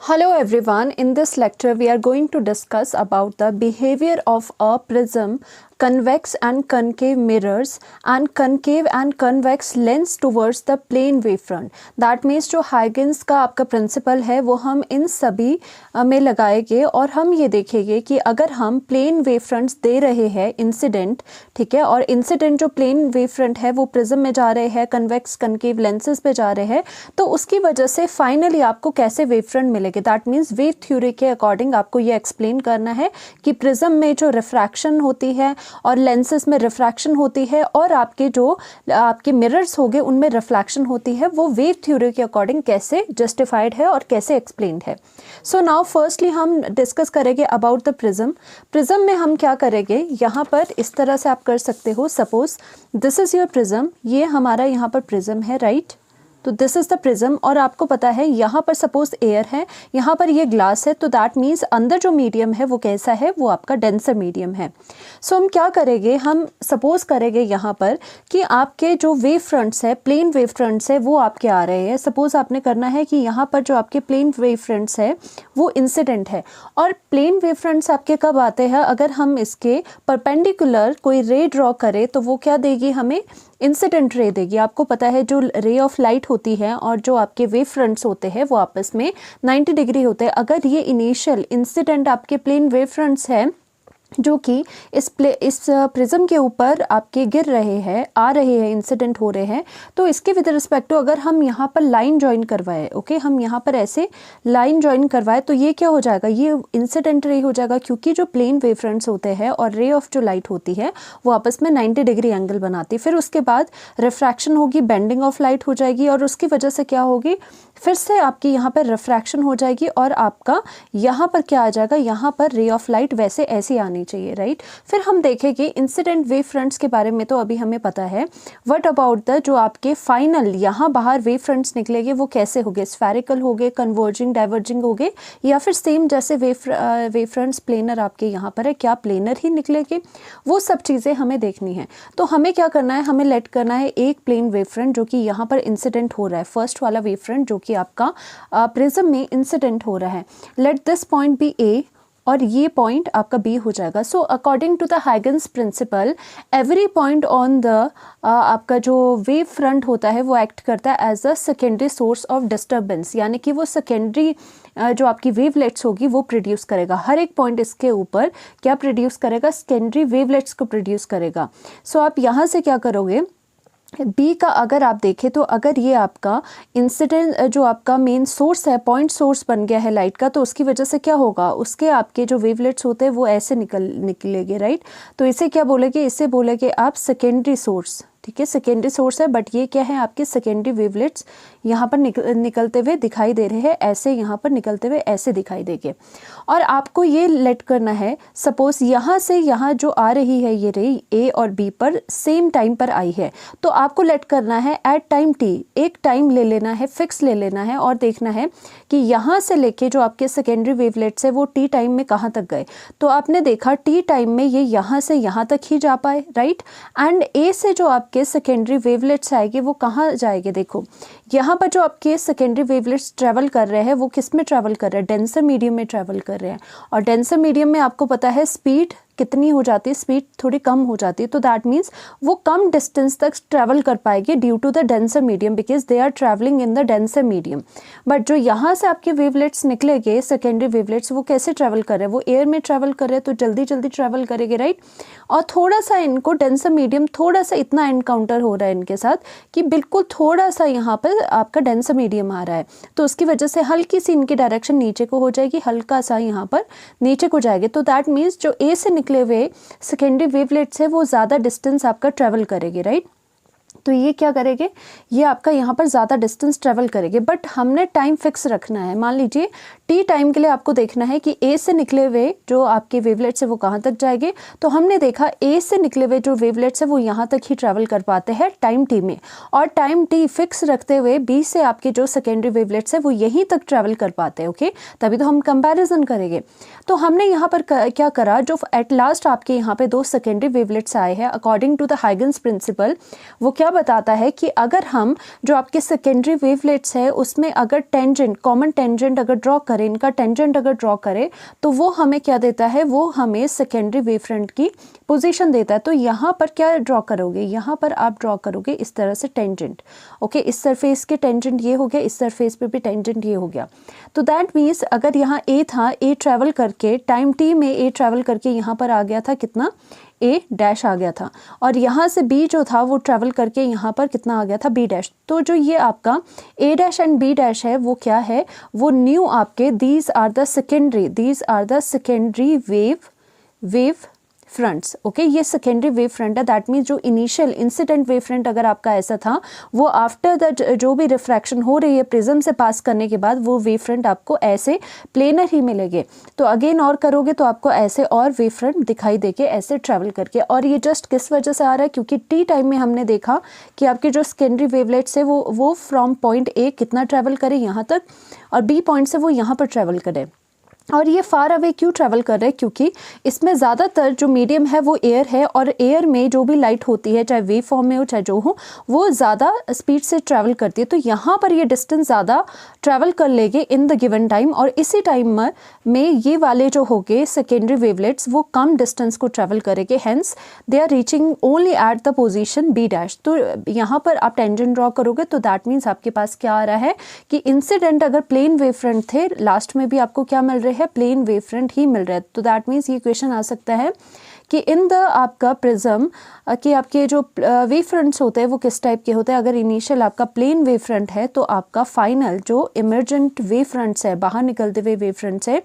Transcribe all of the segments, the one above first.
Hello everyone, in this lecture we are going to discuss about the behavior of a prism, convex and concave mirrors and concave and convex lens towards the plane wavefront. That means जो Huygens का आपका principal है वो हम इन सभी में लगाएंगे और हम ये देखेंगे कि अगर हम प्लेन वेवफ्रंट्स दे रहे हैं इंसिडेंट, ठीक है, और इंसिडेंट जो प्लेन वेवफ्रंट है वो प्रिज्म में जा रहे हैं, कन्वेक्स कनकेव लेंसेज पे जा रहे हैं, तो उसकी वजह से फाइनली आपको कैसे वेवफ्रंट मिलेंगे। दैट मीन्स वेव थ्योरी के अकॉर्डिंग आपको ये एक्सप्लेन करना है कि प्रिज्म में जो रिफ्रैक्शन होती है और लेंसेज में रिफ्रैक्शन होती है और आपके जो आपके मिरर्स होंगे उनमें रिफ्लेक्शन होती है, वो वेव थ्योरी के अकॉर्डिंग कैसे जस्टिफाइड है और कैसे एक्सप्लेन्ड है। सो नाउ फर्स्टली हम डिस्कस करेंगे अबाउट द प्रिज्म। प्रिज्म में हम क्या करेंगे, यहाँ पर इस तरह से आप कर सकते हो, suppose this is your prism, ये हमारा यहाँ पर प्रिज्म है, राइट। तो दिस इज़ द प्रिज्म और आपको पता है यहाँ पर सपोज एयर है, यहाँ पर ये ग्लास है, तो दैट मीन्स अंदर जो मीडियम है वो कैसा है, वो आपका डेंसर मीडियम है। सो हम क्या करेंगे, हम सपोज करेंगे यहाँ पर कि आपके जो वेव फ्रंट्स है, प्लेन वेव फ्रंट्स है, वो आपके आ रहे हैं। सपोज आपने करना है कि यहाँ पर जो आपके प्लेन वेव फ्रंट्स है वो इंसिडेंट है, और प्लेन वेव फ्रंट्स आपके कब आते हैं, अगर हम इसके परपेंडिकुलर कोई रे ड्रॉ करें तो वो क्या देगी, हमें इंसिडेंट रे देगी। आपको पता है जो रे ऑफ लाइट होती है और जो आपके वेव फ्रंट्स होते हैं वो आपस में 90 डिग्री होते हैं। अगर ये इनिशियल इंसिडेंट आपके प्लेन वेव फ्रंट्स है जो कि इस प्रिज्म के ऊपर आपके गिर रहे हैं, आ रहे हैं, इंसिडेंट हो रहे हैं, तो इसके विद रिस्पेक्ट टू अगर हम यहाँ पर लाइन ज्वाइन करवाए, ओके, हम यहाँ पर ऐसे लाइन ज्वाइन करवाए तो ये क्या हो जाएगा, ये इंसिडेंट रे हो जाएगा, क्योंकि जो प्लेन वेव फ्रंट्स होते हैं और रे ऑफ जो लाइट होती है वो आपस में 90 डिग्री एंगल बनाती है। फिर उसके बाद रिफ्रैक्शन होगी, बेंडिंग ऑफ लाइट हो जाएगी, और उसकी वजह से क्या होगी, फिर से आपकी यहाँ पर रिफ्रैक्शन हो जाएगी और आपका यहाँ पर क्या आ जाएगा, यहाँ पर रे ऑफ लाइट वैसे ऐसी आनी चाहिए, राइट। फिर हम देखेंगे इंसिडेंट वेव फ्रंट्स के बारे में तो अभी हमें पता है। व्हाट अबाउट द जो आपके फाइनल यहाँ बाहर वेव फ्रंट्स निकलेंगे वो कैसे होंगे, स्फेरिकल होंगे, कन्वर्जिंग, डाइवर्जिंग होंगे, या फिर सेम जैसे वेव फ्रंट्स प्लेनर आपके यहाँ पर है, क्या प्लेनर ही निकलेंगे, वो सब चीज़ें हमें देखनी है। तो हमें क्या करना है, हमें लेट करना है एक प्लेन वेव फ्रंट जो कि यहाँ पर इंसिडेंट हो रहा है, फर्स्ट वाला वेव फ्रंट जो कि आपका प्रिज्म में इंसिडेंट हो रहा है। Let this point be A और ये पॉइंट आपका बी हो जाएगा। So according to the Huygens principle, every point on the आपका जो वेव फ्रंट होता है वो एक्ट करता है as a secondary source of disturbance, यानी कि वो सेकेंडरी जो आपकी वेवलेट्स होगी वो प्रोड्यूस करेगा। हर एक पॉइंट इसके ऊपर क्या प्रोड्यूस करेगा, सेकेंडरी वेवलेट्स को प्रोड्यूस करेगा। सो आप यहाँ से क्या करोगे, बी का अगर आप देखें तो अगर ये आपका इंसिडेंट जो आपका मेन सोर्स है, पॉइंट सोर्स बन गया है लाइट का, तो उसकी वजह से क्या होगा, उसके आपके जो वेवलेट्स होते हैं वो ऐसे निकलेंगे, राइट। तो इसे क्या बोलेंगे, इसे बोलेंगे आप सेकेंडरी सोर्स, ठीक है, सेकेंडरी सोर्स है, बट ये क्या है, आपके सेकेंडरी वेवलेट्स यहाँ पर निकलते हुए दिखाई दे रहे हैं, ऐसे यहाँ पर निकलते हुए ऐसे दिखाई देंगे। और आपको ये लेट करना है, सपोज यहाँ से यहाँ जो आ रही है ये रे ए और बी पर सेम टाइम पर आई है, तो आपको लेट करना है एट टाइम टी, एक टाइम ले लेना है, फिक्स ले लेना है, और देखना है कि यहाँ से लेके जो आपके सेकेंडरी वेवलेट्स है वो टी टाइम में कहाँ तक गए। तो आपने देखा टी टाइम में ये यहाँ से यहाँ तक ही जा पाए, राइट। एंड ए से जो आपके सेकेंडरी वेवलेट्स आएंगे वो कहाँ जाएंगे, देखो यहाँ पर जो आपके सेकेंडरी वेवलेट्स ट्रैवल कर रहे हैं वो किस में ट्रैवल कर रहे हैं, डेंसर मीडियम में ट्रैवल कर रहे हैं। और डेंसर मीडियम में आपको पता है स्पीड कितनी हो जाती है, स्पीड थोड़ी कम हो जाती है, तो दैट मीन्स वो कम डिस्टेंस तक ट्रैवल कर पाएगी due to the denser medium, because they are travelling in the denser medium. But जो यहाँ से आपके वेवलेट्स निकलेंगे, सेकेंडरी वेवलेट्स, वो कैसे ट्रैवल कर रहे हैं, वो एयर में ट्रैवल कर रहे हैं, तो जल्दी जल्दी ट्रैवल करेंगे, राइट। और थोड़ा सा इनको डेंसर मीडियम थोड़ा सा इतना एनकाउंटर हो रहा है इनके साथ कि बिल्कुल थोड़ा सा यहाँ पर आपका डेंसर मीडियम आ रहा है, तो उसकी वजह से हल्की सी इनकी डायरेक्शन नीचे को हो जाएगी, हल्का सा यहाँ पर नीचे को जाएगी। तो दैट मीन्स जो ए से निकले हुए सेकेंडरी वेवलेट्स है वो ज़्यादा डिस्टेंस आपका ट्रैवल करेगी, राइट। तो ये क्या करेंगे, ये आपका यहाँ पर ज़्यादा डिस्टेंस ट्रैवल करेंगे, बट हमने टाइम फिक्स रखना है। मान लीजिए टी टाइम के लिए आपको देखना है कि ए से निकले हुए जो आपके वेवलेट्स है वो कहाँ तक जाएंगे, तो हमने देखा ए से निकले हुए जो वेवलेट्स है वो यहाँ तक ही ट्रैवल कर पाते हैं टाइम टी में, और टाइम टी फिक्स रखते हुए बी से आपके जो सेकेंडरी वेवलेट्स है वो यहीं तक ट्रैवल कर पाते हैं, ओके। तभी तो हम कंपैरिजन करेंगे। तो हमने यहाँ पर क्या करा, जो एट लास्ट आपके यहाँ पे दो सेकेंडरी वेवलेट्स आए हैं according to the Huygens principle, वो क्या बताता है कि अगर हम जो आपके सेकेंडरी वेवलेट्स है उसमें अगर टेंजेंट, कॉमन टेंजेंट अगर ड्रॉ करें, इनका टेंजेंट अगर ड्रॉ करें तो वो हमें क्या देता है, वो हमें सेकेंडरी वेवफ्रंट की पोजीशन देता है। तो यहाँ पर क्या ड्रॉ करोगे, यहाँ पर आप ड्रॉ करोगे इस तरह से टेंजेंट। ओके, इस सरफेस के टेंजेंट ये हो गया, इस सरफेस पे भी टेंजेंट ये हो गया। तो दैट मीन्स अगर यहाँ ए था, ए ट्रैवल करके टाइम टी में ए ट्रैवल करके यहाँ पर आ गया था, कितना, ए डैश आ गया था, और यहाँ से बी जो था वो ट्रैवल करके यहाँ पर कितना आ गया था, बी डैश। तो जो ये आपका A dash and B dash है वो क्या है, वो न्यू आपके these are the secondary wave fronts. Okay, ये सेकेंडरी वेव फ्रंट है। दैट मीन्स जो इनिशियल इंसिडेंट वेव फ्रंट अगर आपका ऐसा था, वो आफ्टर द जो भी रिफ्रैक्शन हो रही है प्रिज्म से पास करने के बाद वो वेव फ्रंट आपको ऐसे प्लेनर ही मिलेंगे। तो अगेन और करोगे तो आपको ऐसे और वेव फ्रंट दिखाई देके ऐसे ट्रैवल करके। और ये जस्ट किस वजह से आ रहा है, क्योंकि टी टाइम में हमने देखा कि आपके जो सेकेंडरी वेवलेट्स है वो फ्रॉम पॉइंट ए कितना ट्रैवल करे यहाँ तक, और बी पॉइंट से वो यहाँ पर ट्रैवल करे। और ये फार अवे क्यों ट्रैवल कर रहे हैं, क्योंकि इसमें ज़्यादातर जो मीडियम है वो एयर है, और एयर में जो भी लाइट होती है चाहे वेव फॉर्म में हो चाहे जो हो, वो ज़्यादा स्पीड से ट्रैवल करती है। तो यहाँ पर ये डिस्टेंस ज़्यादा ट्रैवल कर लेंगे इन द गिवन टाइम, और इसी टाइम में ये वाले जो होंगे सेकेंडरी वेवलेट्स वो कम डिस्टेंस को ट्रैवल करेंगे, hence they are reaching only at the position B dash. तो यहाँ पर आप टेंजेंट ड्रॉ करोगे तो दैट मीन्स आपके पास क्या आ रहा है कि इंसिडेंट अगर प्लेन वेव फ्रंट थे, लास्ट में भी आपको क्या मिल रहे हैं, प्लेन वेव फ्रंट ही मिल रहा है। तो दैट मीन्स ये क्वेश्चन आ सकता है कि इन द आपका प्रिज्म कि आपके जो वेव फ्रंट्स होते हैं वो किस टाइप के होते हैं। अगर इनिशियल आपका प्लेन वेव फ्रंट है तो आपका फाइनल जो इमर्जेंट वेव फ्रंट्स है, बाहर निकलते हुए वेव फ्रंट्स है,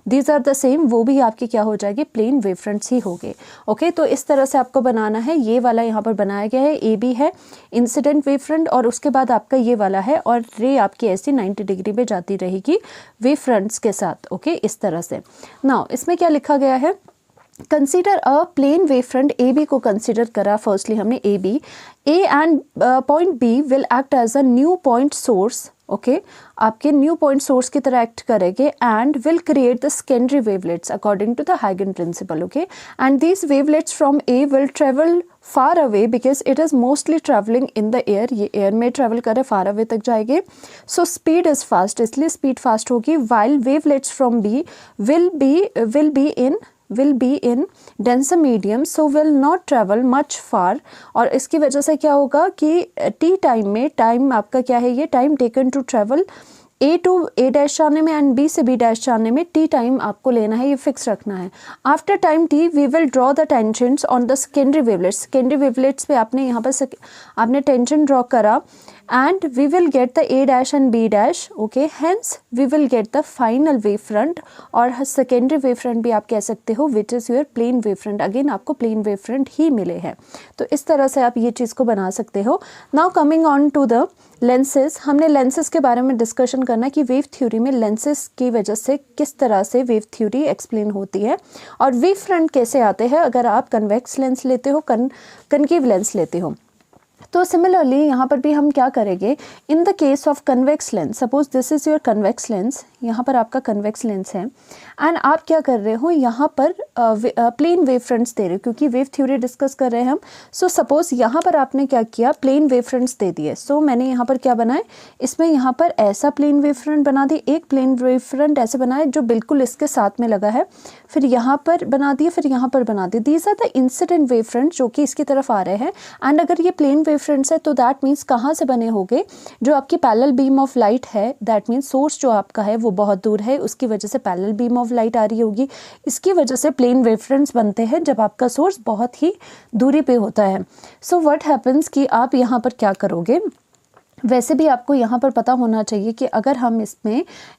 दीज आर द सेम, वो भी आपके क्या हो जाएंगे, प्लेन वेव फ्रंट्स ही होंगे। ओके, तो इस तरह से आपको बनाना है। ये वाला यहाँ पर बनाया गया है, ए बी है इंसिडेंट वेव फ्रंट, और उसके बाद आपका ये वाला है, और रे आपकी ऐसी 90 डिग्री पे जाती रहेगी वेव फ्रंट्स के साथ। ओके, इस तरह से। नाउ इसमें क्या लिखा गया है, consider a plane wave front A B को कंसिडर करा फर्स्टली हमने A B, A and point B will act as a new point source. Okay, आपके न्यू पॉइंट सोर्स की तरह एक्ट करेंगे and will create the secondary wavelets according to the हाइगन principle. Okay, and these wavelets from A will travel far away because it is mostly travelling in the air, ये air में travel करे, far away तक जाएंगे। So speed is fast, इसलिए speed fast होगी। While wavelets from B will be in denser medium so will not travel much far, और इसकी वजह से क्या होगा कि टी टाइम में, टाइम आपका क्या है, ये time taken to travel A to A dash जाने में एंड बी से बी डैश जाने में टी टाइम आपको लेना है, ये फिक्स रखना है। After time T V will draw the tangents on the secondary wavelets. Secondary wavelets पे आपने यहाँ पर आपने टेंजेंट ड्रॉ करा and we will get the A dash and B dash, okay, hence we will get the final wave front, और secondary wave front भी आप कह सकते हो which is your plane wave front। again आपको plane wave front ही मिले हैं, तो इस तरह से आप ये चीज़ को बना सकते हो। now coming on to the lenses, हमने lenses के बारे में डिस्कशन करना कि वेव थ्योरी में lenses की वजह से किस तरह से वेव थ्योरी एक्सप्लेन होती है और वेव फ्रंट कैसे आते हैं अगर आप कन्वेक्स लेंस लेते हो, कनकेव लेंस लेते हो। तो सिमिलरली यहाँ पर भी हम क्या करेंगे, in the case of convex lens, suppose this is your convex lens, यहाँ पर आपका कन्वेक्स लेंस है एंड आप क्या कर रहे हो, यहाँ पर प्लेन वेव फ्रंट्स दे रहे हो क्योंकि वेव थ्योरी डिस्कस कर रहे हैं हम। सो सपोज यहाँ पर आपने क्या किया, प्लेन वेव फ्रंट्स दे दिए। सो मैंने यहाँ पर क्या बनाए, इसमें यहाँ पर ऐसा प्लेन वेव फ्रंट बना दी, एक प्लेन वेव फ्रंट ऐसे बनाए जो बिल्कुल इसके साथ में लगा है, फिर यहाँ पर बना दिए, फिर यहाँ पर बना दिए। These are the incident wave front जो कि इसकी तरफ आ रहे हैं। एंड अगर ये प्लेन वेव फ्रंट्स है तो दैट मीन्स कहाँ से बने होंगे, जो आपकी पैरेलल बीम ऑफ लाइट है, दैट मीन्स सोर्स जो आपका है वो बहुत दूर है, उसकी वजह से पैरेलल बीम ऑफ लाइट आ रही होगी, इसकी वजह से प्लेन वेव फ्रंट्स बनते हैं जब आपका सोर्स बहुत ही दूरी पे होता है। सो व्हाट हैपन्स कि आप यहाँ पर क्या करोगे, वैसे भी आपको यहाँ पर पता होना चाहिए कि अगर हम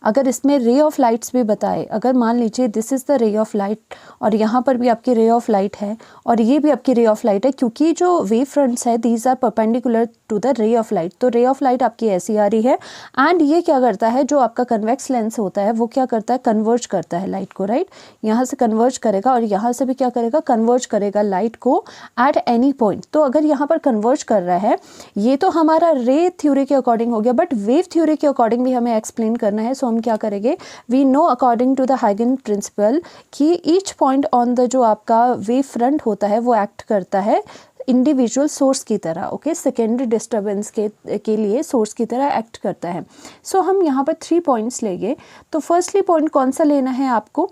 अगर इसमें रे ऑफ लाइट्स भी बताए, अगर मान लीजिए this is the ray of light और यहाँ पर भी आपकी रे ऑफ लाइट है और ये भी आपकी रे ऑफ लाइट है, क्योंकि जो वेव फ्रंट्स है these are perpendicular to the ray of light, तो रे ऑफ लाइट आपकी ऐसी आ रही है एंड ये क्या करता है, जो आपका कन्वेक्स लेंस होता है वो क्या करता है, कन्वर्ज करता है लाइट को, राइट, यहाँ से कन्वर्ज करेगा और यहाँ से भी क्या करेगा, कन्वर्ज करेगा लाइट को एट एनी पॉइंट। तो अगर यहाँ पर कन्वर्ज कर रहा है, ये तो हमारा रे थ्योरी के अकॉर्डिंग हो गया, बट वेव थ्योरी के अकॉर्डिंग भी हमें एक्सप्लेन करना है। सो हम क्या करेंगे, we know according to the हाइगन प्रिंसिपल कि ईच पॉइंट ऑन द जो आपका वेव फ्रंट होता है वो एक्ट करता है इंडिविजुअल सोर्स की तरह, ओके, सेकेंडरी डिस्टर्बेंस के लिए सोर्स की तरह एक्ट करता है। सो हम यहाँ पर 3 पॉइंट्स लेंगे। तो फर्स्टली पॉइंट कौन सा लेना है आपको,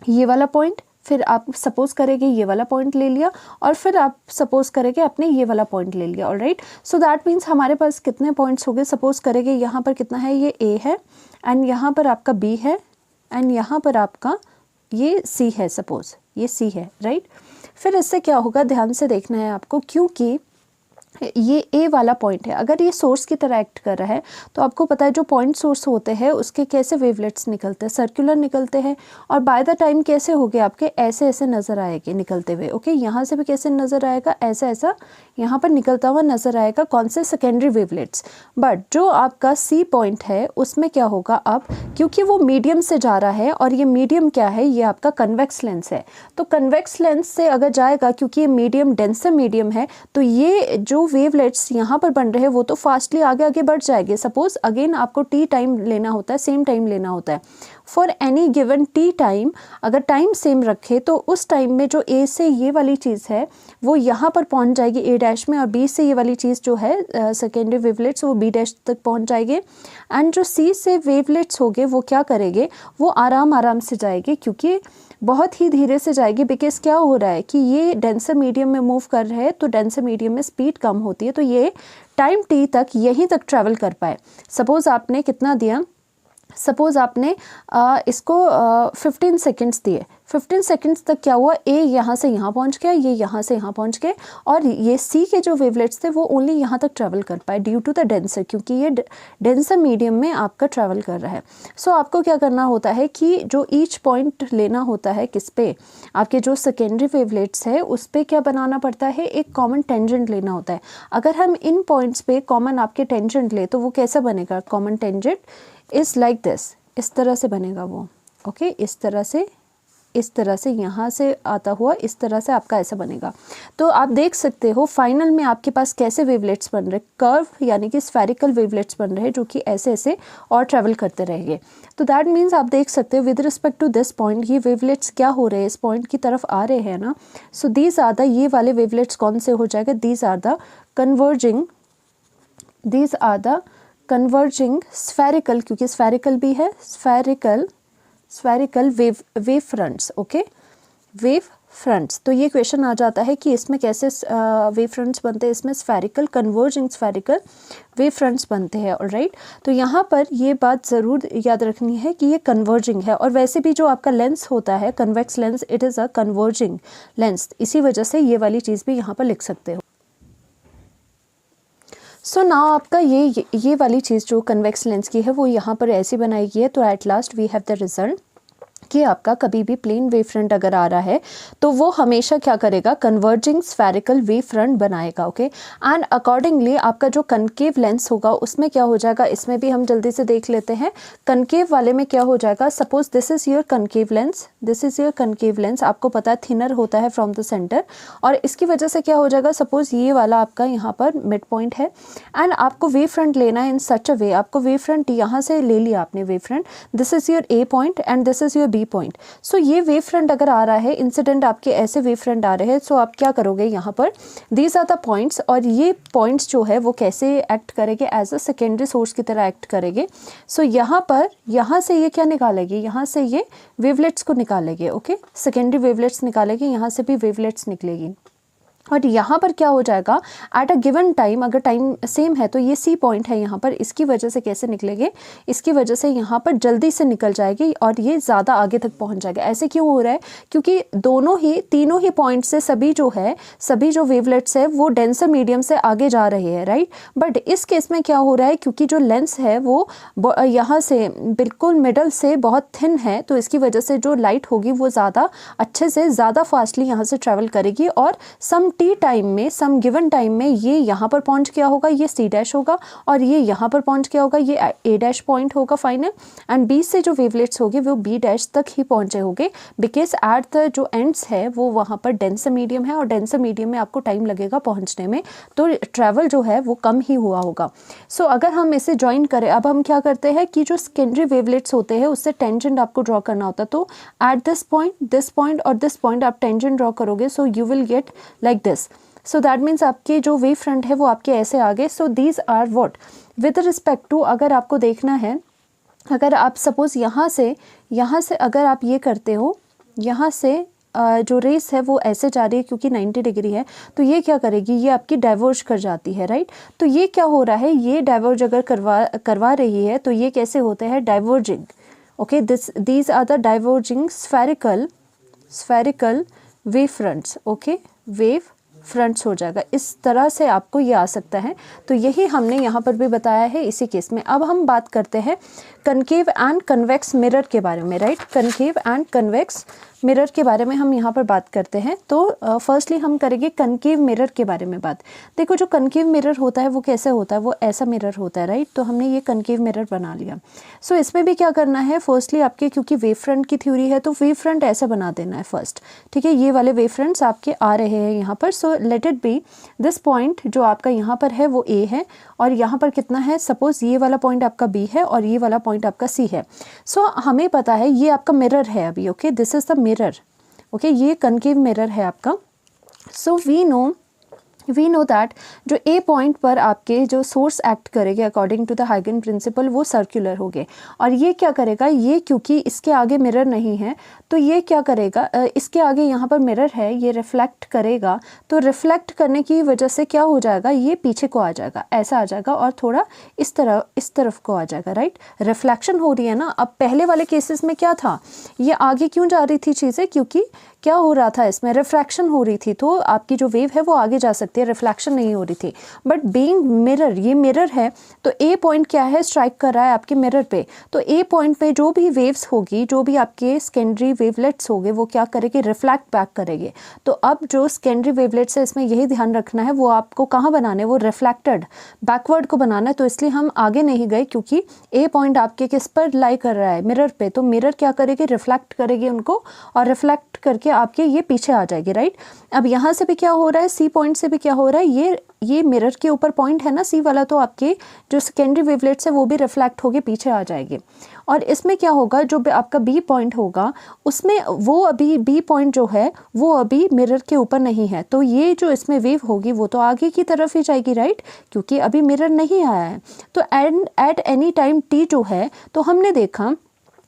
ये वाला पॉइंट, फिर आप सपोज करेंगे ये वाला पॉइंट ले लिया, और फिर आप सपोज करेंगे अपने ये वाला पॉइंट ले लिया। ऑलराइट, सो दैट मीन्स हमारे पास कितने पॉइंट्स हो गए, सपोज करेंगे यहाँ पर कितना है, ये ए है, एंड यहाँ पर आपका बी है, एंड यहाँ पर आपका ये सी है, सपोज ये सी है, राइट। फिर इससे क्या होगा, ध्यान से देखना है आपको, क्योंकि ये ए वाला पॉइंट है, अगर ये सोर्स की तरह एक्ट कर रहा है तो आपको पता है जो पॉइंट सोर्स होते हैं उसके कैसे वेवलेट्स निकलते हैं, सर्कुलर निकलते हैं, और बाय द टाइम कैसे हो गए आपके, ऐसे ऐसे नज़र आएंगे निकलते हुए। ओके, यहाँ से भी कैसे नज़र आएगा, ऐसा ऐसा यहाँ पर निकलता हुआ नज़र आएगा, कौन से, सेकेंडरी वेवलेट्स। बट जो आपका सी पॉइंट है उसमें क्या होगा अब, क्योंकि वो मीडियम से जा रहा है, और ये मीडियम क्या है, ये आपका कन्वेक्स लेंस है। तो कन्वेक्स लेंस से अगर जाएगा, क्योंकि ये मीडियम डेंसर मीडियम है, तो ये जो वेवलेट्स यहाँ पर बन रहे हैं वो तो फास्टली आगे आगे बढ़ जाएंगे। सपोज अगेन आपको टी टाइम लेना होता है, सेम टाइम लेना होता है for any given T time. अगर टाइम सेम रखे तो उस टाइम में जो ए से ये वाली चीज़ है वो यहाँ पर पहुँच जाएगी ए डैश में, और बी से ये वाली चीज़ जो है सेकेंडरी वेवलेट्स वो बी डैश तक पहुँच जाएंगे। एंड जो सी से वेवलेट्स होंगे वो क्या करेंगे, वो आराम आराम से जाएंगे, क्योंकि बहुत ही धीरे से जाएगी, बिकॉज क्या हो रहा है कि ये डेंसर मीडियम में मूव कर रहे हैं, तो डेंसर मीडियम में स्पीड कम होती है, तो ये टाइम टी तक यहीं तक ट्रैवल कर पाए। सपोज आपने कितना दिया, सपोज आपने इसको 15 सेकेंड्स दिए, 15 सेकेंड्स तक क्या हुआ, ए यहाँ से यहाँ पहुँच गया, ये यहाँ से यहाँ पहुँच गए, और ये सी के जो वेवलेट्स थे वो ओनली यहाँ तक ट्रैवल कर पाए ड्यू टू द डेंसर, क्योंकि ये डेंसर मीडियम में आपका ट्रैवल कर रहा है। सो आपको क्या करना होता है कि जो ईच पॉइंट लेना होता है, किस पे, आपके जो सेकेंडरी वेवलेट्स है उस पर क्या बनाना पड़ता है, एक कॉमन टेंजेंट लेना होता है। अगर हम इन पॉइंट्स पे कॉमन आपके टेंजेंट ले तो वो कैसा बनेगा, common tangent is like this, इस तरह से बनेगा वो। ओके, इस तरह से यहाँ से आता हुआ इस तरह से आपका ऐसा बनेगा। तो आप देख सकते हो फाइनल में आपके पास कैसे वेवलेट्स बन रहे, कर्व यानी कि स्फेरिकल वेवलेट्स बन रहे हैं, जो कि ऐसे ऐसे और ट्रैवल करते रहेंगे। तो दैट मीन्स आप देख सकते हो with respect to this point ये वेवलेट्स क्या हो रहे हैं, इस पॉइंट की तरफ आ रहे हैं ना। सो दीज आर द, ये वाले वेवलेट्स कौन से हो जाएगा, these are the converging spherical, क्योंकि स्फेरिकल भी है, spherical wave fronts. Okay, wave fronts. तो ये क्वेश्चन आ जाता है कि इसमें कैसे वेव फ्रंट्स बनते हैं, इसमें spherical converging spherical wave fronts बनते हैं। ऑलराइट, तो यहाँ पर ये बात ज़रूर याद रखनी है कि ये कन्वर्जिंग है, और वैसे भी जो आपका लेंस होता है convex lens, it is a converging lens, इसी वजह से ये वाली चीज़ भी यहाँ पर लिख सकते हो। सो नाउ आपका ये वाली चीज़ जो कन्वेक्स लेंस की है वो यहाँ पर ऐसी बनाई गई है। तो at last we have the result कि आपका कभी भी प्लेन वेव फ्रंट अगर आ रहा है तो वो हमेशा क्या करेगा, कन्वर्जिंग स्फेरिकल वेव फ्रंट बनाएगा। ओके, एंड अकॉर्डिंगली आपका जो कनकेव लेंस होगा उसमें क्या हो जाएगा, इसमें भी हम जल्दी से देख लेते हैं। कनकेव वाले में क्या हो जाएगा, suppose this is your concave lens, this is your concave lens, आपको पता है थिनर होता है फ्रॉम द सेंटर, और इसकी वजह से क्या हो जाएगा, सपोज ये वाला आपका यहाँ पर मिड पॉइंट है, एंड आपको वेव फ्रंट लेना है इन सच अ वे, आपको वेव फ्रंट यहाँ से ले लिया आपने wave front, this is your A point and this is your B point. So ये वेव फ्रंट अगर आ रहा है, इंसिडेंट आपके ऐसे वेव फ्रंट आ रहे हैं, सो आप क्या करोगे यहाँ पर, दीज आर द पॉइंट्स, और ये पॉइंट्स जो है वो कैसे एक्ट करेंगे, एज अ सेकेंडरी सोर्स की तरह एक्ट करेंगे। सो यहाँ पर, यहाँ से ये क्या निकालेगी, यहाँ से ये वेवलेट्स को निकालेंगे। ओके, सेकेंडरी वेवलेट्स निकालेंगे, यहाँ से भी वेवलेट्स निकलेगी, और यहाँ पर क्या हो जाएगा, एट अ गिवन टाइम, अगर टाइम सेम है तो ये सी पॉइंट है यहाँ पर, इसकी वजह से कैसे निकलेंगे, इसकी वजह से यहाँ पर जल्दी से निकल जाएगी और ये ज़्यादा आगे तक पहुँच जाएगा। ऐसे क्यों हो रहा है, क्योंकि तीनों ही पॉइंट से सभी जो वेवलेट्स है वो डेंसर मीडियम से आगे जा रहे हैं, राइट। बट इस केस में क्या हो रहा है, क्योंकि जो लेंस है वो यहाँ से बिल्कुल मिडल से बहुत थिन है, तो इसकी वजह से जो लाइट होगी वो ज़्यादा अच्छे से ज़्यादा फास्टली यहाँ से ट्रैवल करेगी, और सम टी टाइम में, सम गिवन टाइम में ये यहाँ पर पहुँच गया होगा, ये सी डैश होगा, और ये यहाँ पर पहुँच गया होगा, ये ए डैश पॉइंट होगा फाइनल, एंड बी से जो वेवलेट्स होगी वो बी डैश तक ही पहुँचे होंगे, बिकॉज एट द जो एंड्स है वो वहाँ पर डेंसर मीडियम है, और डेंसर मीडियम में आपको टाइम लगेगा पहुँचने में, तो ट्रैवल जो है वो कम ही हुआ होगा। सो अगर हम इसे ज्वाइन करें, अब हम क्या करते हैं कि जो सेकेंडरी वेवलेट्स होते हैं उससे टेंजेंट आपको ड्रॉ करना होता है, तो एट दिस पॉइंट और दिस पॉइंट आप टेंजेंट ड्रॉ करोगे, so you will get like this. So that means आपके जो वेव फ्रंट है वो आपके ऐसे आ गए. So these are what with respect to, अगर आपको देखना है, अगर आप सपोज यहाँ से अगर आप ये करते हो, यहाँ से जो रेस है वो ऐसे जा रही है क्योंकि 90 डिग्री है, तो ये क्या करेगी, ये आपकी डाइवर्ज कर जाती है, राइट. तो ये क्या हो रहा है, ये डाइवर्ज अगर करवा रही है तो ये कैसे होते हैं, diverging. Okay, these are the diverging spherical wave fronts. Okay, wave fronts हो जाएगा, इस तरह से आपको ये आ सकता है. तो यही हमने यहाँ पर भी बताया है इसी केस में. अब हम बात करते हैं कनकेव एंड कन्वेक्स मिरर के बारे में, right. Concave and convex mirror के बारे में हम यहाँ पर बात करते हैं. तो फर्स्टली हम करेंगे कनकेव मिरर के बारे में बात. देखो जो कनकेव मिरर होता है वो कैसे होता है, वो ऐसा मिरर होता है, राइट. तो हमने ये कनकेव मिरर बना लिया. सो इसमें भी क्या करना है, फर्स्टली आपके क्योंकि वेव फ्रंट की थ्योरी है तो वेव फ्रंट ऐसा बना देना है फर्स्ट, ठीक है. ये वाले वेव फ्रंट्स आपके आ रहे हैं यहाँ पर. So let it be this point जो आपका यहाँ पर है वो ए है, और यहाँ पर कितना है, सपोज ये वाला पॉइंट आपका बी है और ये वाला पॉइंट आपका सी है. सो हमें पता है ये आपका मिरर है अभी. Okay, this is the mirror. Okay, ये कनकेव मिरर है आपका. सो वी नो दैट जो ए पॉइंट पर आपके जो सोर्स एक्ट करेंगे अकॉर्डिंग टू द हाइगन प्रिंसिपल वो सर्कुलर हो गए, और ये क्या करेगा, ये क्योंकि इसके आगे मिरर नहीं है तो ये क्या करेगा, इसके आगे यहाँ पर मिरर है, ये रिफ्लेक्ट करेगा. तो रिफ्लेक्ट करने की वजह से क्या हो जाएगा, ये पीछे को आ जाएगा, ऐसा आ जाएगा, और थोड़ा इस तरफ को आ जाएगा, राइट. रिफ्लेक्शन हो रही है ना. अब पहले वाले केसेस में क्या था, ये आगे क्यों जा रही थी चीज़ें, क्योंकि क्या हो रहा था, इसमें रिफ्रैक्शन हो रही थी, तो आपकी जो वेव है वो आगे जा सकती है, रिफ्लेक्शन नहीं हो रही थी. बट बीइंग मिरर, ये मिरर है तो ए पॉइंट क्या है, स्ट्राइक कर रहा है आपके मिरर पे. तो ए पॉइंट पे जो भी वेव्स होगी, जो भी आपके सेकेंडरी वेवलेट्स होंगे वो क्या करेंगे, रिफ्लेक्ट बैक करेंगे. तो अब जो सेकेंडरी वेवलेट्स है इसमें यही ध्यान रखना है, वो आपको कहाँ बनाने, वो रिफ्लेक्टेड बैकवर्ड को बनाना है. तो इसलिए हम आगे नहीं गए क्योंकि ए पॉइंट आपके किस पर लाई कर रहा है, मिरर पे. तो मिरर क्या करेगी, रिफ्लेक्ट करेगी उनको, और रिफ्लेक्ट करके आपके ये पीछे आ जाएगी, राइट. अब यहाँ से भी क्या हो रहा है, सी पॉइंट से भी क्या हो रहा है, ये मिरर के ऊपर पॉइंट है ना सी वाला, तो आपके जो सेकेंडरी वेवलेट्स है वो भी रिफ्लेक्ट होके पीछे आ जाएगी. और इसमें क्या होगा, जो आपका बी पॉइंट होगा उसमें वो अभी बी पॉइंट जो है वो अभी मिरर के ऊपर नहीं है, तो ये जो इसमें वेव होगी वो तो आगे की तरफ ही जाएगी, राइट, क्योंकि अभी मिरर नहीं आया है. तो एट एनी टाइम टी जो है, तो हमने देखा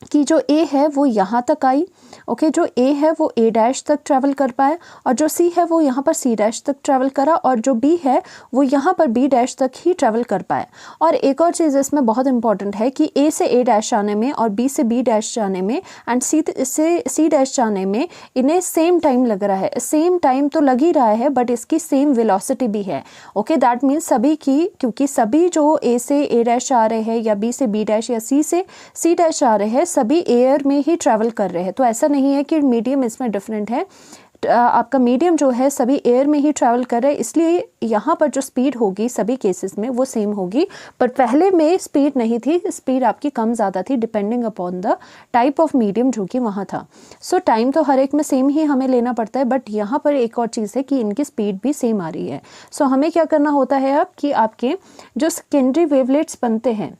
कि जो ए है वो यहाँ तक आई. ओके, जो ए है वो ए डैश तक ट्रैवल कर पाए, और जो सी है वो यहाँ पर सी डैश तक ट्रैवल करा, और जो बी है वो यहाँ पर बी डैश तक ही ट्रैवल कर पाए. और एक और चीज़ इसमें बहुत इंपॉर्टेंट है कि ए से ए डैश जाने में और बी से बी डैश जाने में एंड सी से सी डैश जाने में इन्हें सेम टाइम लग रहा है. सेम टाइम तो लग ही रहा है बट इसकी सेम वेलोसिटी भी है. ओके, दैट मीन्स सभी की, क्योंकि सभी जो ए से ए डैश आ रहे हैं या बी से बी डैश या सी से सी डैश आ रहे हैं, सभी एयर में ही ट्रैवल कर रहे हैं. तो ऐसा नहीं है कि मीडियम इसमें डिफरेंट है, आपका मीडियम जो है सभी एयर में ही ट्रैवल कर रहे हैं, इसलिए यहाँ पर जो स्पीड होगी सभी केसेस में वो सेम होगी. पर पहले में स्पीड नहीं थी, स्पीड आपकी कम ज़्यादा थी depending upon the type of medium जो कि वहाँ था. सो टाइम तो हर एक में सेम ही हमें लेना पड़ता है, बट यहाँ पर एक और चीज़ है कि इनकी स्पीड भी सेम आ रही है. सो हमें क्या करना होता है अब कि आपके जो सेकेंडरी वेवलेट्स बनते हैं,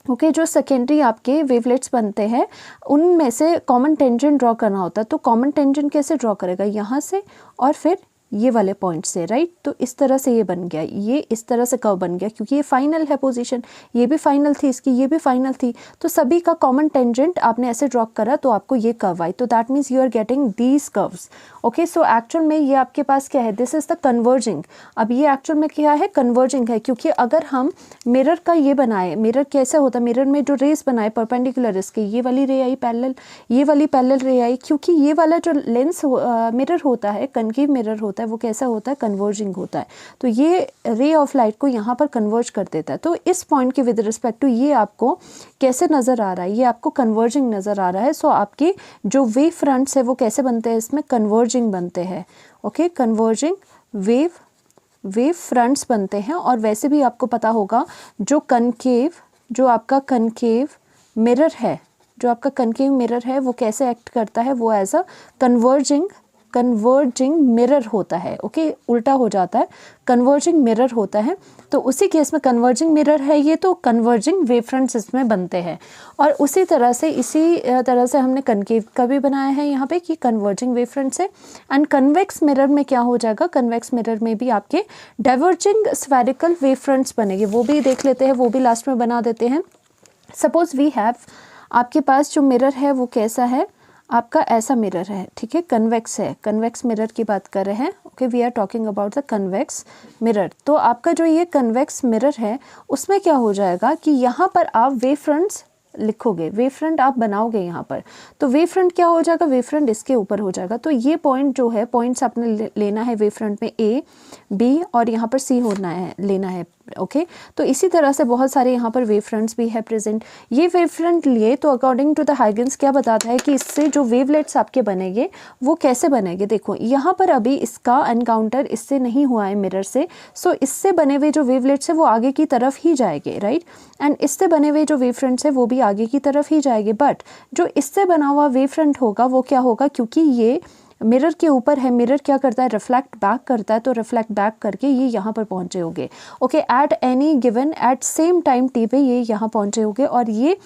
ओके, जो सेकेंडरी आपके वेवलेट्स बनते हैं उनमें से कॉमन टेंजेंट ड्रॉ करना होता है. तो कॉमन टेंजेंट कैसे ड्रॉ करेगा, यहाँ से और फिर ये वाले पॉइंट से, राइट. तो इस तरह से ये बन गया, ये इस तरह से कर्व बन गया, क्योंकि ये फाइनल है पोजीशन, ये भी फाइनल थी इसकी, ये भी फाइनल थी, तो सभी का कॉमन टेंजेंट आपने ऐसे ड्रॉ करा तो आपको ये कर्व आई. तो that means you are getting these curves. Okay, so actual में ये आपके पास क्या है, दिस इज द कन्वर्जिंग. अब ये एक्चुअल में क्या है, कन्वर्जिंग है, क्योंकि अगर हम मिरर का ये बनाए, मिरर कैसे होता है, मिरर में जो रेस बनाए परपेंडिकुलर इसके, ये वाली रे आई पैरेलल, ये वाली पैरेलल रे आई, क्योंकि ये वाला जो लेंस मिरर होता है, कनकेव मिरर होता है, वो कैसा होता है, कन्वर्जिंग होता है. तो ये रे ऑफ लाइट को यहाँ पर कन्वर्ज कर देता है. तो इस पॉइंट के विद रिस्पेक्ट टू ये आपको कैसे नज़र आ रहा है, ये आपको कन्वर्जिंग नज़र आ रहा है. सो आपके जो वेव फ्रंट्स है वो कैसे बनते हैं, इसमें कन्वर्जिंग बनते हैं. ओके, कन्वर्जिंग वेव फ्रंट्स बनते हैं. और वैसे भी आपको पता होगा जो आपका कनकेव मिरर है, जो आपका कनकेव मिरर है वो कैसे एक्ट करता है, वो as a converging converging mirror होता है। ओके, उल्टा हो जाता है, कन्वर्जिंग मिरर होता है। तो उसी केस में कन्वर्जिंग मिरर है ये, तो कन्वर्जिंग वेव फ्रंट्स इसमें बनते हैं। और उसी तरह से हमने कनकेव का भी बनाया है यहाँ पे कि कन्वर्जिंग वेव फ्रंट्स है। एंड कन्वेक्स मिरर में क्या हो जाएगा, कन्वेक्स मिरर में भी आपके डाइवर्जिंग स्फेरिकल वेव फ्रंट्स बनेंगे। वो भी देख लेते हैं, वो भी लास्ट में बना देते हैं। सपोज वी हैव, आपके पास जो मिरर है वो कैसा है, आपका ऐसा मिरर है, ठीक है, कन्वेक्स है, कन्वेक्स मिरर की बात कर रहे हैं। Okay, we are talking about the convex mirror. तो आपका जो ये कन्वेक्स मिरर है उसमें क्या हो जाएगा कि यहाँ पर आप वेव फ्रंट्स लिखोगे, वेव फ्रंट आप बनाओगे यहाँ पर। तो वेव फ्रंट क्या हो जाएगा, वेव फ्रंट इसके ऊपर हो जाएगा। तो ये पॉइंट जो है, पॉइंट्स आपने लेना है वेव फ्रंट में, ए, बी और यहाँ पर सी होना है, लेना है। ओके, तो इसी तरह से बहुत सारे यहाँ पर वेव फ्रंट्स भी है प्रेजेंट। ये वेव फ्रंट लिए तो अकॉर्डिंग टू द हाइगन्स क्या बताता है कि इससे जो वेवलेट्स आपके बनेंगे वो कैसे बनेंगे। देखो यहाँ पर अभी इसका एनकाउंटर इससे नहीं हुआ है मिरर से, सो इससे बने हुए जो वेवलेट्स है वो आगे की तरफ ही जाएंगे, राइट। एंड इससे बने हुए जो वेव फ्रंट्स है वो भी आगे की तरफ ही जाएंगे। बट जो इससे बना हुआ वेव फ्रंट होगा वो क्या होगा, क्योंकि ये मिरर के ऊपर है, मिरर क्या करता है, रिफ्लेक्ट बैक करता है। तो रिफ्लेक्ट बैक करके ये यहाँ पर पहुँचे होंगे। Okay, at any given at same time T पे ये यहाँ पहुँचे होंगे। और ये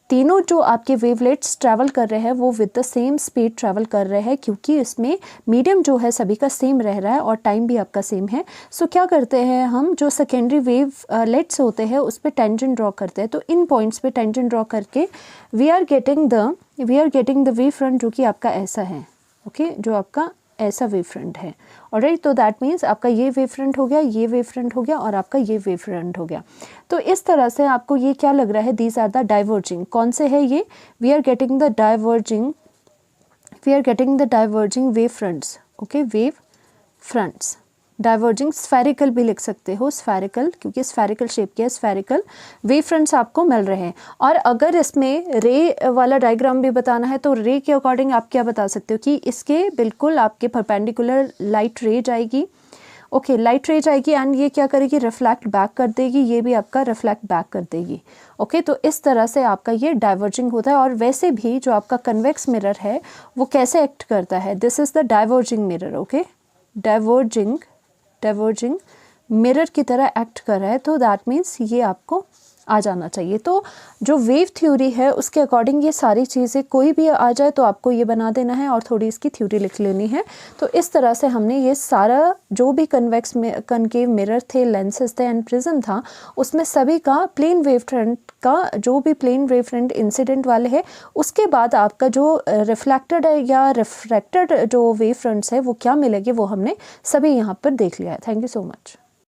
तीनों जो आपके वेवलेट्स ट्रैवल कर रहे हैं वो with the same speed travel कर रहे हैं, क्योंकि इसमें मीडियम जो है सभी का सेम रह रहा है और टाइम भी आपका सेम है। सो क्या करते हैं हम, जो सेकेंडरी वेव लेट्स होते हैं उस पर टेंजेंट ड्रॉ करते हैं। तो इन पॉइंट्स पे टेंजेंट ड्रॉ करके we are getting the wave front जो कि आपका ऐसा है। ओके, जो आपका ऐसा वेव फ्रंट है। ऑलराइट, तो दैट मीन्स आपका ये वेव फ्रंट हो गया, ये वेव फ्रंट हो गया और आपका ये वेव फ्रंट हो गया। तो इस तरह से आपको ये क्या लग रहा है, दीज आर द डाइवर्जिंग। कौन से है ये, we are getting the diverging wave fronts. Okay, wave fronts diverging, spherical भी लिख सकते हो, स्फेरिकल, क्योंकि स्फेरिकल शेप के स्फेरिकल वेव फ्रंट्स आपको मिल रहे हैं। और अगर इसमें रे वाला डायग्राम भी बताना है तो रे के अकॉर्डिंग आप क्या बता सकते हो कि इसके बिल्कुल आपके परपेंडिकुलर लाइट रे जाएगी। ओके, लाइट रे जाएगी एंड ये क्या करेगी, रिफ्लेक्ट बैक कर देगी, ये भी आपका रिफ्लेक्ट बैक कर देगी। ओके, तो इस तरह से आपका ये डाइवर्जिंग होता है। और वैसे भी जो आपका कन्वेक्स मिरर है वो कैसे एक्ट करता है, this is the diverging mirror. Okay, diverging mirror की तरह एक्ट कर रहा है। तो दैट मीन्स ये आपको आ जाना चाहिए। तो जो वेव थ्योरी है उसके अकॉर्डिंग ये सारी चीज़ें कोई भी आ जाए तो आपको ये बना देना है और थोड़ी इसकी थ्योरी लिख लेनी है। तो इस तरह से हमने ये सारा जो भी कन्वेक्स में कनकेव मिरर थे, लेंसेज थे एंड प्रिज्म था, उसमें सभी का प्लेन वेव फ्रंट का जो भी प्लेन वेव फ्रंट इंसिडेंट वाले है, उसके बाद आपका जो रिफ्लेक्टेड है या रिफ्रैक्टेड जो वेव फ्रंट्स है वो क्या मिलेंगे वो हमने सभी यहाँ पर देख लिया है। Thank you so much.